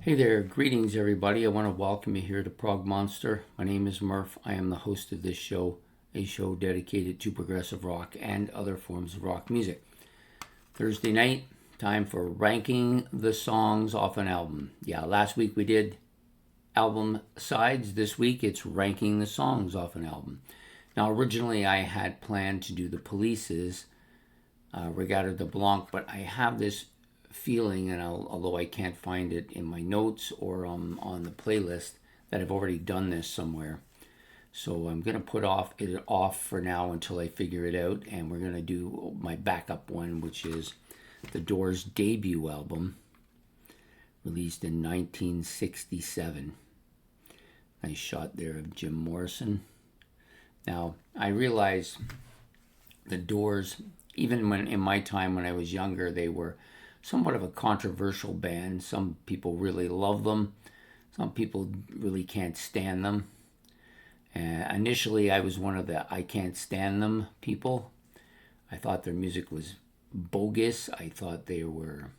Hey there, greetings everybody. I want to welcome you here to Prog Monster. My name is Murph. I am the host of this show, a show dedicated to progressive rock and other forms of rock music. Thursday night, time for ranking the songs off an album. Yeah, last week we did album sides. This week it's ranking the songs off an album. Now, originally I had planned to do the Police's Regatta de Blanc, but I have this feeling, and although I can't find it in my notes or on the playlist, that I've already done this somewhere. So I'm going to put it off for now until I figure it out, and we're going to do my backup one, which is the Doors' debut album, released in 1967. Nice shot there of Jim Morrison. Now, I realize the Doors, even when in my time when I was younger, they were somewhat of a controversial band. Some people really love them. Some people really can't stand them. Initially, I was one of the I can't stand them people. I thought their music was bogus. I thought their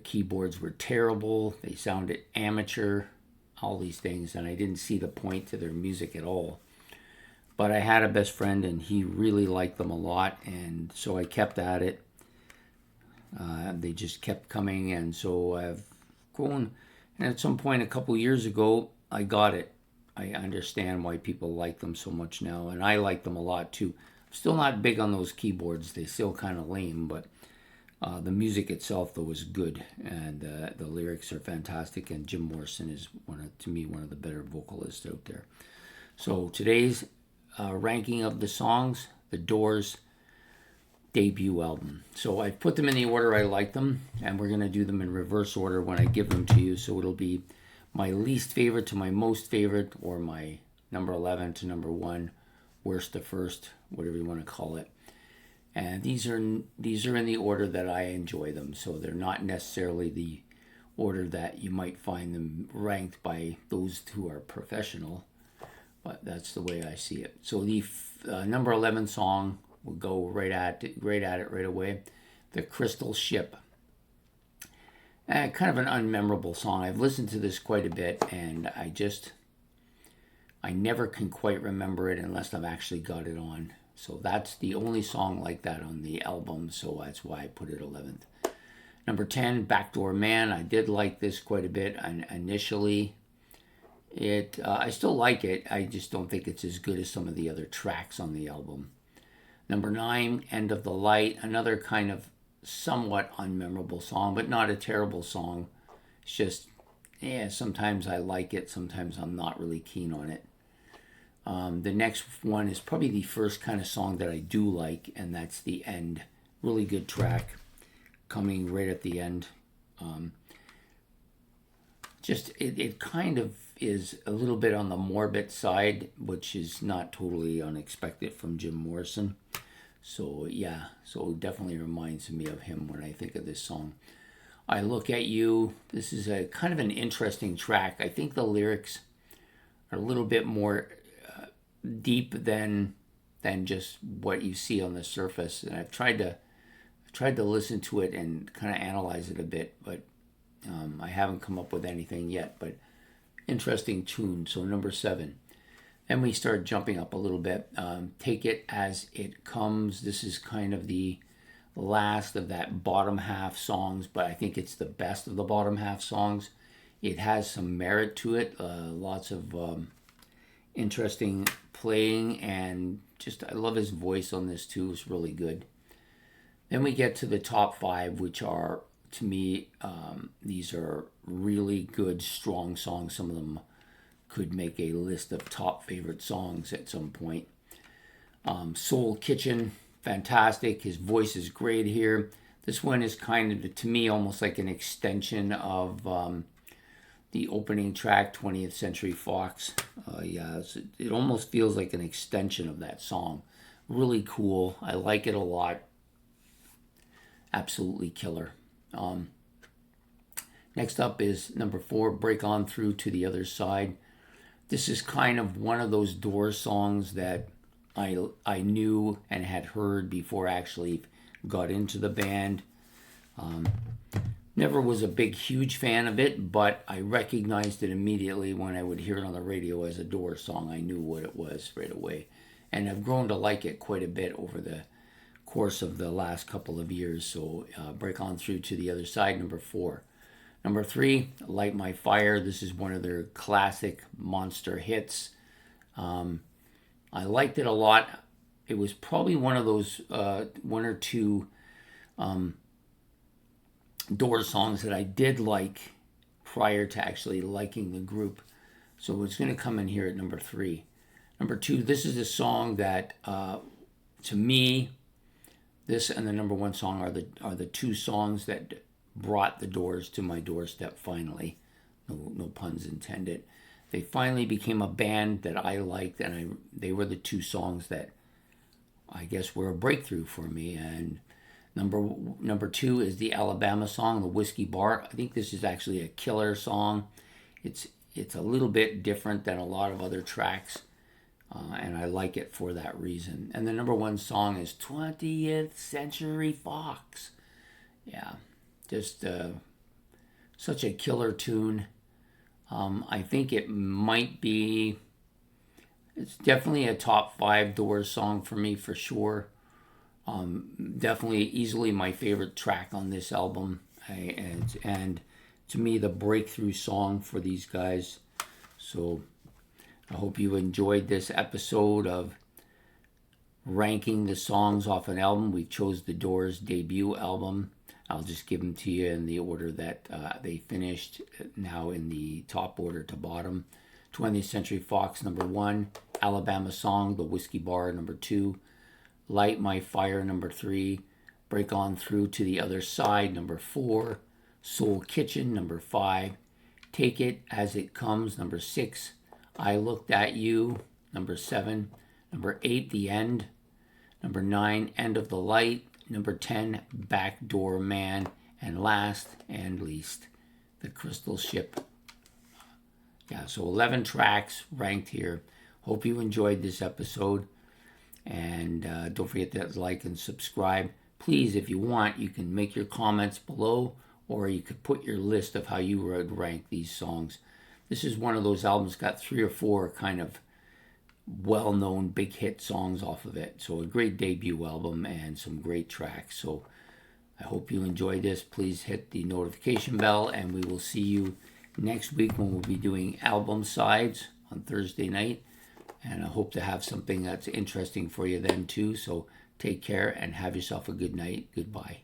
keyboards were terrible. They sounded amateur, all these things, and I didn't see the point to their music at all. But I had a best friend, and he really liked them a lot, and so I kept at it. They just kept coming, and so I've grown. And at some point, a couple years ago, I got it. I understand why people like them so much now, and I like them a lot too. I'm still not big on those keyboards; they still kind of lame, but the music itself, though, is good, and the lyrics are fantastic. And Jim Morrison is to me, one of the better vocalists out there. So today's ranking of the songs, the Doors' debut album. So I've put them in the order I like them, and we're going to do them in reverse order when I give them to you. So it'll be my least favorite to my most favorite, or my number 11 to number 1, worst to first, whatever you want to call it. And these are in the order that I enjoy them. So they're not necessarily the order that you might find them ranked by those who are professional, but that's the way I see it. So the number 11 song, we'll go right at it right away. The Crystal Ship. Kind of an unmemorable song. I've listened to this quite a bit, and I never can quite remember it unless I've actually got it on. So that's the only song like that on the album, so that's why I put it 11th. Number 10, Backdoor Man. I did like this quite a bit initially. I still like it. I just don't think it's as good as some of the other tracks on the album. Number 9, End of the Light, another kind of somewhat unmemorable song, but not a terrible song. It's just, sometimes I like it, sometimes I'm not really keen on it. The next one is probably the first kind of song that I do like, and that's The End. Really good track, coming right at the end. It kind of is a little bit on the morbid side, which is not totally unexpected from Jim Morrison. So it definitely reminds me of him when I think of this song. I Look at You. This is a kind of an interesting track. I think the lyrics are a little bit more deep than just what you see on the surface. And I've tried to listen to it and kind of analyze it a bit, but I haven't come up with anything yet. But interesting tune. So number 7. Then we start jumping up a little bit. Take It As It Comes. This is kind of the last of that bottom half songs, but I think it's the best of the bottom half songs. It has some merit to it. Lots of interesting playing, and I love his voice on this too. It's really good. Then we get to the top 5, which are, to me, these are really good, strong songs. Some of them could make a list of top favorite songs at some point. Soul Kitchen, fantastic. His voice is great here. This one is kind of, to me, almost like an extension of the opening track, 20th Century Fox. It almost feels like an extension of that song. Really cool. I like it a lot. Absolutely killer. Next up is number 4, Break On Through to the Other Side. This is kind of one of those Doors songs that I knew and had heard before I actually got into the band. Never was a big, huge fan of it, but I recognized it immediately when I would hear it on the radio as a Doors song. I knew what it was right away. And I've grown to like it quite a bit over the course of the last couple of years. So break on through to the other side, number 4. Number 3, Light My Fire. This is one of their classic monster hits. I liked it a lot. It was probably one of those one or two Doors songs that I did like prior to actually liking the group. So it's going to come in here at number 3. Number 2, this is a song that, to me, this and the number 1 song are the 2 songs that brought the Doors to my doorstep finally. No puns intended. They finally became a band that I liked, and they were the 2 songs that I guess were a breakthrough for me. And number 2 is the Alabama song, the Whiskey Bar. I think this is actually a killer song. It's a little bit different than a lot of other tracks, and I like it for that reason. And the number 1 song is 20th Century Fox. Yeah, just such a killer tune. I think it might be, it's definitely a top 5 Doors song for me for sure. Definitely easily my favorite track on this album. And to me, the breakthrough song for these guys. So I hope you enjoyed this episode of ranking the songs off an album. We chose the Doors debut album. I'll just give them to you in the order that they finished, now in the top order to bottom. 20th Century Fox, number 1. Alabama Song, The Whiskey Bar, number 2. Light My Fire, number 3. Break On Through to the Other Side, number 4. Soul Kitchen, number 5. Take It As It Comes, number 6. I Looked At You, number 7. Number 8, The End. Number 9, End of the Light. Number 10, Backdoor Man. And last and least, The Crystal Ship. Yeah, so 11 tracks ranked here. Hope you enjoyed this episode. And don't forget to like and subscribe. Please, if you want, you can make your comments below, or you could put your list of how you would rank these songs. This is one of those albums, got 3 or 4 kind of well-known big hit songs off of it. So a great debut album and some great tracks. So I hope you enjoyed this. Please hit the notification bell, and we will see you next week when we'll be doing album sides on Thursday night. And I hope to have something that's interesting for you then too. So take care and have yourself a good night. Goodbye.